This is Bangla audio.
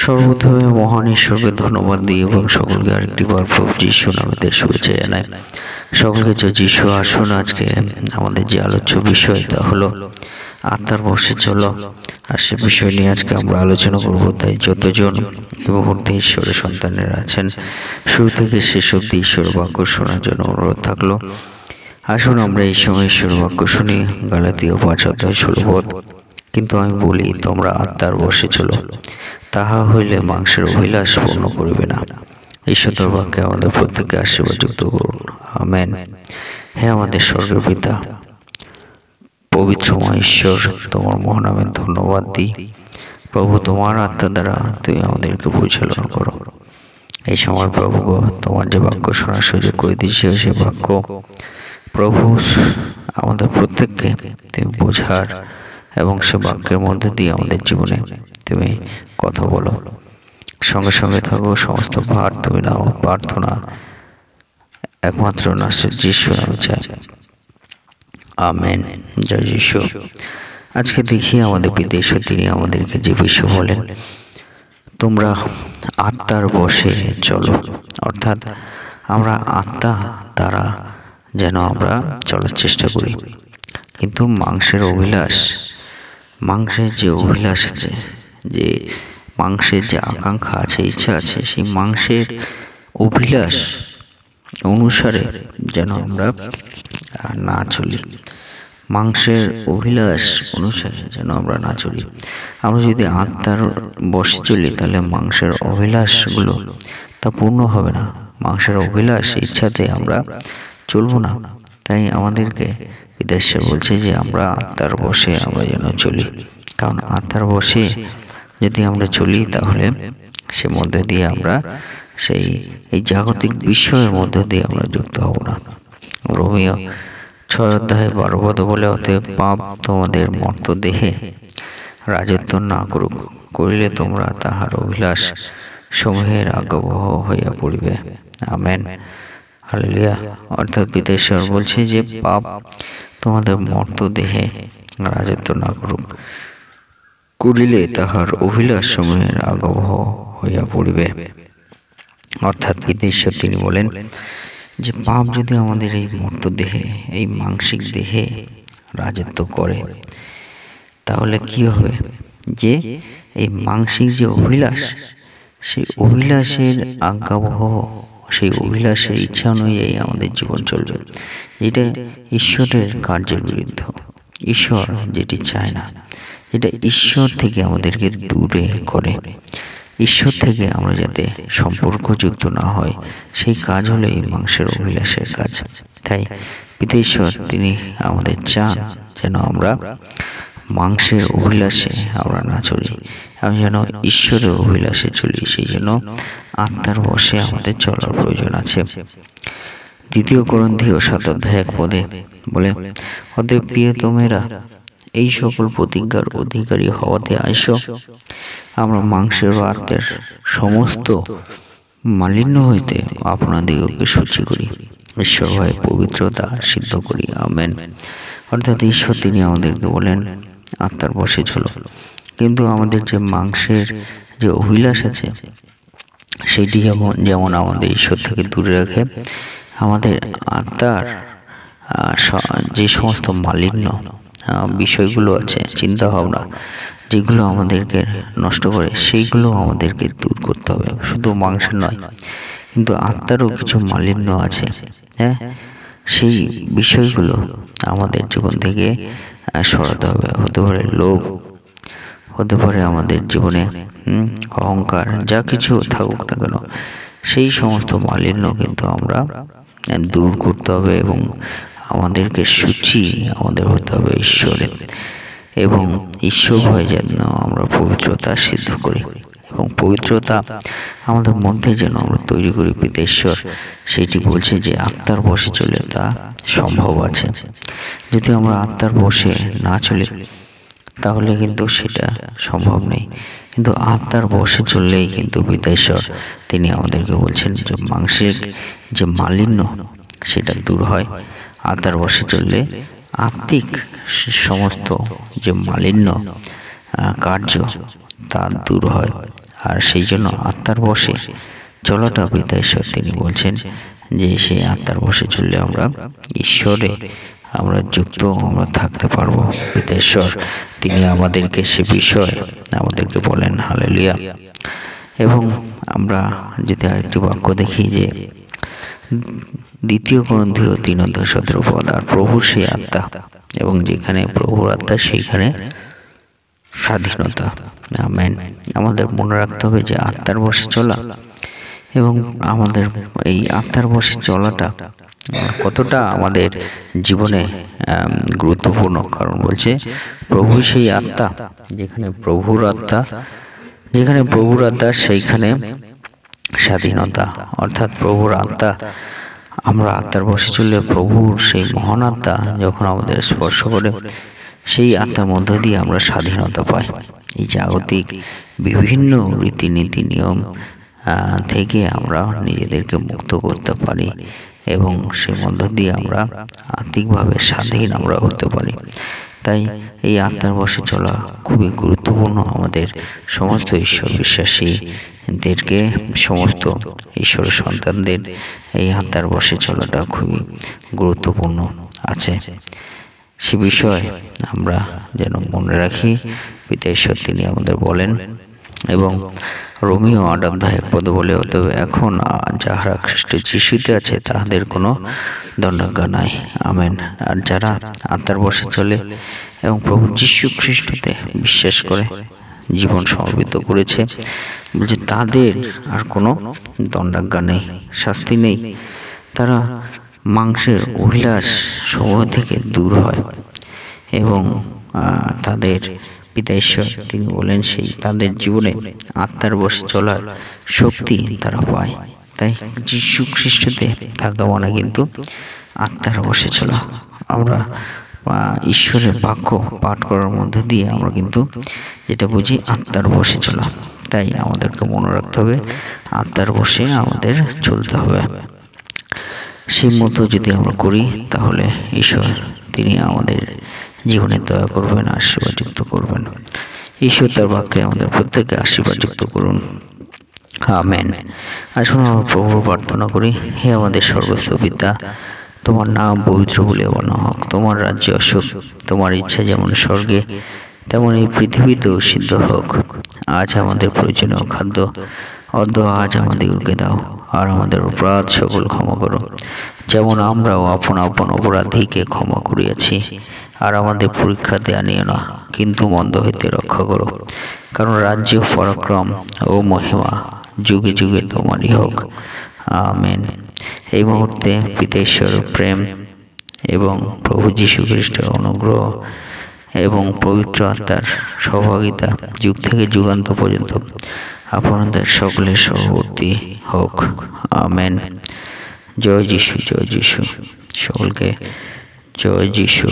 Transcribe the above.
সর্বপ্রথমে মহান ঈশ্বরকে ধন্যবাদ দিই এবং সকলকে আরেকটি বার প্রভু যিশু নামে শুভেচ্ছা জানাই। সকলকে জয় যিশু। আসুন আজকে আমাদের যে আলোচ্য বিষয় তা হলো আত্মার বশে চলো, আর সে বিষয় নিয়ে আজকে আমরা আলোচনা করব। তাই যতজন এই মুহূর্তে ঈশ্বরের সন্তানেরা আছেন, শুরু থেকে শেষ অবধি ঈশ্বরের বাক্য শোনার জন্য অনুরোধ থাকলো। আসুন আমরা এই সময় ঈশ্বরের বাক্য শুনি। গালাতীয় 5:16। কিন্তু আমি বলি, তোমরা আত্মার বশে চলো, তাহা হইলে মাংসের অভিলাষ পূর্ণ করিবে না। ঈশ্বরের বাক্যে আমাদের প্রত্যেককে আশীর্বাদ যুক্ত করুন, আমেন। হে আমাদের স্বর্গের পিতা, পবিত্রময় ঈশ্বর, তোমার মহানামে ধন্যবাদ দিই। প্রভু, তোমার আত্মা দ্বারা তুমি আমাদেরকে পরিচালনা করো। এই সময় প্রভু গো, তোমার যে বাক্য শোনার সুযোগ করে দিয়েছে, সে বাক্য প্রভু আমাদের প্রত্যেককে তুমি বোঝার এবং সে বাক্যের মধ্যে দিয়ে আমাদের জীবনে তুমি কথা বলো। সঙ্গে সঙ্গে থাকো, সমস্ত ভার তুমি নাও। প্রার্থনা একমাত্র নাসির যিশু নামে চাই, আমেন। জয় যিশু। আজকে দেখি আমাদের বিদেশে তিনি আমাদেরকে যে বিষয় বলেন, তোমরা আত্মার বশে চলো, অর্থাৎ আমরা আত্মা দ্বারা যেন আমরা চলার চেষ্টা করি। কিন্তু মাংসের যে অভিলাষ আছে, যে মাংসের যে আকাঙ্ক্ষা আছে, ইচ্ছা আছে, সেই মাংসের অভিলাষ অনুসারে যেন আমরা না চলি। মাংসের অভিলাষ অনুসারে যেন আমরা না চলি। আমরা যদি আত্মার বশে চলি, তাহলে মাংসের অভিলাষগুলো তা পূর্ণ হবে না। মাংসের অভিলাষ ইচ্ছাতে আমরা চলবো না। তাই আমাদেরকে বিদেশে বলছে যে আমরা আত্মার বশে আমরা যেন চলি। কারণ আত্মার বশে যদি আমরা চলি, তাহলে সে মধ্যে দিয়ে আমরা এই জাগতিক বিষয়ের মধ্যে দিয়ে আমরা যুক্ত হব না। রোমীয় 6:12 বলে, অতএব পাপ তোমাদের মর্ত দেহে রাজত্ব না করুক, করিলে তোমরা তাহার অভিলাষ সমূহের আজ্ঞাবহ হইয়া পড়িবে, আমেন। হালেলুয়া। অর্থাৎ পিতাশ্বর বলছে যে পাপ তোমাদের মর্ত দেহে রাজত্ব না করুক, করিলে তাহার অভিলাষ সমূহের আজ্ঞাবহ হইয়া পড়িবে। অর্থাৎ পিতাশ্বর তিনি বলেন যে পাপ যদি আমাদের এই মর্ত দেহে, এই মাংসিক দেহে রাজত্ব করে, তাহলে কি হবে? যে এই মাংসিক যে অভিলাষ, সেই অভিলাষের আজ্ঞাবহ, সেই অভিলাষের ইচ্ছা অনুযায়ী আমাদের জীবন চলবে। এটা ঈশ্বরের কার্যের বিরুদ্ধ। ঈশ্বর যেটি চায় না, এটা ঈশ্বর থেকে আমাদেরকে দূরে করে। ঈশ্বর থেকে আমরা যাতে সম্পর্কযুক্ত না হয়, সেই কাজ হলো এই মাংসের অভিলাষের কাজ। তাই পিতা ঈশ্বর তিনি আমাদের চান যেন আমরা মাংসের অভিলাষে আমরা না চলি, আমি যেন ঈশ্বরের অভিলাষে চলি। সেই জন্য আত্মার বশে আমাদের চলার প্রয়োজন আছে। 2 করন্থীয় 7:1 বলে, অতএব প্রিয়তমেরা, এই সকল প্রতিজ্ঞার অধিকারী হওয়াতে আইসো, আমরা মাংসের ও আত্মার সমস্ত মালিন্য হইতে আপনাদিগকে শুচি করি, ঈশ্বর ভয়ে পবিত্রতা সিদ্ধ করি, আমেন। অর্থাৎ ঈশ্বর তিনি আমাদেরকে বলেন আত্মার বশে চলো। কিন্তু আমাদের যে মাংসের যে অভিলাষ আছে, সেটি যেমন আমাদের ঈশ্বর থেকে দূরে রাখে, আমাদের আত্মার যে সমস্ত মালিন্য বিষয়গুলো আছে, চিন্তা ভাবনা যেগুলো আমাদেরকে নষ্ট করে, সেইগুলো আমাদেরকে দূর করতে হবে। শুধু মাংসের নয়, কিন্তু আত্মারও কিছু মালিন্য আছে, হ্যাঁ, সেই বিষয়গুলো আমাদের জীবন থেকে সরাতে হবে। হতে পারে লোভ, হতে পারে আমাদের জীবনে অহংকার, যা কিছু থাকুক না কেন, সেই সমস্ত মালিন্য কিন্তু আমরা দূর করতে হবে এবং আমাদেরকে শুচি আমাদের হতে হবে ঈশ্বরের, এবং ঈশ্বর ভয়ে যেন আমরা পবিত্রতা সিদ্ধ করি এবং পবিত্রতা আমাদের মধ্যে যেন আমরা তৈরি করি। পিতা ঈশ্বর সেটি বলছে যে আত্মার বশে চলে তা সম্ভব আছে। যদি আমরা আত্মার বশে না চলি, তাহলে কিন্তু সেটা সম্ভব নেই। কিন্তু আত্মার বশে চললেই কিন্তু পিতা ঈশ্বর তিনি আমাদেরকে বলছেন যে মাংসের যে মালিন্য সেটা দূর হয়। আত্মার বশে চললে আত্মিক সমস্ত যে মালিন্য কার্য তা দূর হয়। আর সেই জন্য আত্মার বশে চলাটা পিতা ঈশ্বর তিনি বলছেন যে সেই আত্মার বশে চললে আমরা ঈশ্বরে আমরা যুক্ত আমরা থাকতে পারবো। পিতা ঈশ্বর তিনি আমাদেরকে সে বিষয় আমাদেরকে বলেন। হালেলুয়া। এবং আমরা যদি আরেকটি বাক্য দেখি যে 2 করন্থীয় 3:17 আর প্রভুর সেই আত্মা, এবং যেখানে প্রভুর আত্মা সেইখানে স্বাধীনতা। আমেন। আমাদের মনে রাখতে হবে যে আত্মার বশে চলা এবং আমাদের এই আত্মার বশে চলাটা কতটা আমাদের জীবনে গুরুত্বপূর্ণ। কারণ বলছে প্রভু সেই আত্মা, যেখানে প্রভুর আত্মা সেইখানে স্বাধীনতা। অর্থাৎ প্রভুর আত্মা, আমরা আত্মার বশে চললে প্রভুর সেই মহান আত্মা যখন আমাদের স্পর্শ করে, সেই আত্মার মধ্য দিয়ে আমরা স্বাধীনতা পাই। এই জাগতিক বিভিন্ন রীতিনীতি নিয়ম থেকে আমরা নিজেদেরকে মুক্ত করতে পারি এবং সেই মধ্য দিয়ে আমরা আত্মিকভাবে স্বাধীন আমরা হতে পারি। তাই এই আত্মার বশে চলা খুবই গুরুত্বপূর্ণ। আমাদের সমস্ত ঈশ্বর বিশ্বাসীদেরকে, সমস্ত ঈশ্বরের সন্তানদের এই আত্মার বশে চলাটা খুবই গুরুত্বপূর্ণ আছে। সে বিষয় আমরা যেন মনে রাখি। পিতা ঈশ্বর তিনি আমাদের বলেন, এবং রোমীয় 8:1 বলে, তবে এখন যাহারা খ্রিস্ট যিশুতে আছে তাহাদের কোনো দণ্ডাজ্ঞা নাই। আমেন। আর যারা আত্মার বশে চলে এবং প্রভু যীশু খ্রিস্টতে বিশ্বাস করে জীবন সমর্পিত করেছে, বলছে তাদের আর কোনো দণ্ডাজ্ঞা নেই, শাস্তি নেই। তারা মাংসের অভিলাষ সমূহ থেকে দূর হয় এবং তাদের পিতা ঈশ্বর তিনি বলেন সেই তাদের জীবনে আত্মার বশে চলার শক্তি তারা পায়। তাই যীশু খ্রিস্টতে থাকা মানে কিন্তু আত্মার বশে চলা। আমরা ঈশ্বরের বাক্য পাঠ করার মধ্য দিয়ে আমরা কিন্তু যেটা বুঝি আত্মার বশে চলা। তাই আমাদেরকে মনে রাখতে হবে আত্মার বশে আমাদের চলতে হবে। সেই মতো যদি আমরা করি তাহলে ঈশ্বর তিনি আমাদের জীবনে দয়া করবেন, আশীর্বাদযুক্ত করবেন। ঈশ্বর তার বাক্যে আমাদের প্রত্যেককে আশীর্বাদযুক্ত করুন। আমেন। আসুন আমরা প্রভুর প্রার্থনা করি। হে আমাদের স্বর্গস্থ পিতা, তোমার নাম পবিত্র বলে বানা হোক, তোমার রাজ্য আসুক, তোমার ইচ্ছা যেমন স্বর্গে তেমন এই পৃথিবীতেও সিদ্ধ হোক। আজ আমাদের প্রয়োজনীয় খাদ্য আজ আমাদেরকে দাও, আর আমাদের অপরাধ সকল ক্ষমা করো, যেমন আমরাও আপন অপরাধীকে ক্ষমা করিয়াছি। আর আমাদের পরীক্ষাতে আনিও না, কিন্তু মন্দ হইতে রক্ষা করো। কারণ রাজ্য, পরাক্রম ও মহিমা যুগে যুগে তোমারই হোক। আমেন। এই মুহূর্তে পিতা ঈশ্বরের প্রেম এবং প্রভু যীশু খ্রিস্টের অনুগ্রহ এবং পবিত্র আত্মার সহভাগিতা যুগ থেকে যুগান্ত পর্যন্ত আপনাদের সকলের সহবর্তী হোক। আমেন। জয় যিশু, জয় যিশু। সকলকে জয় যিশু।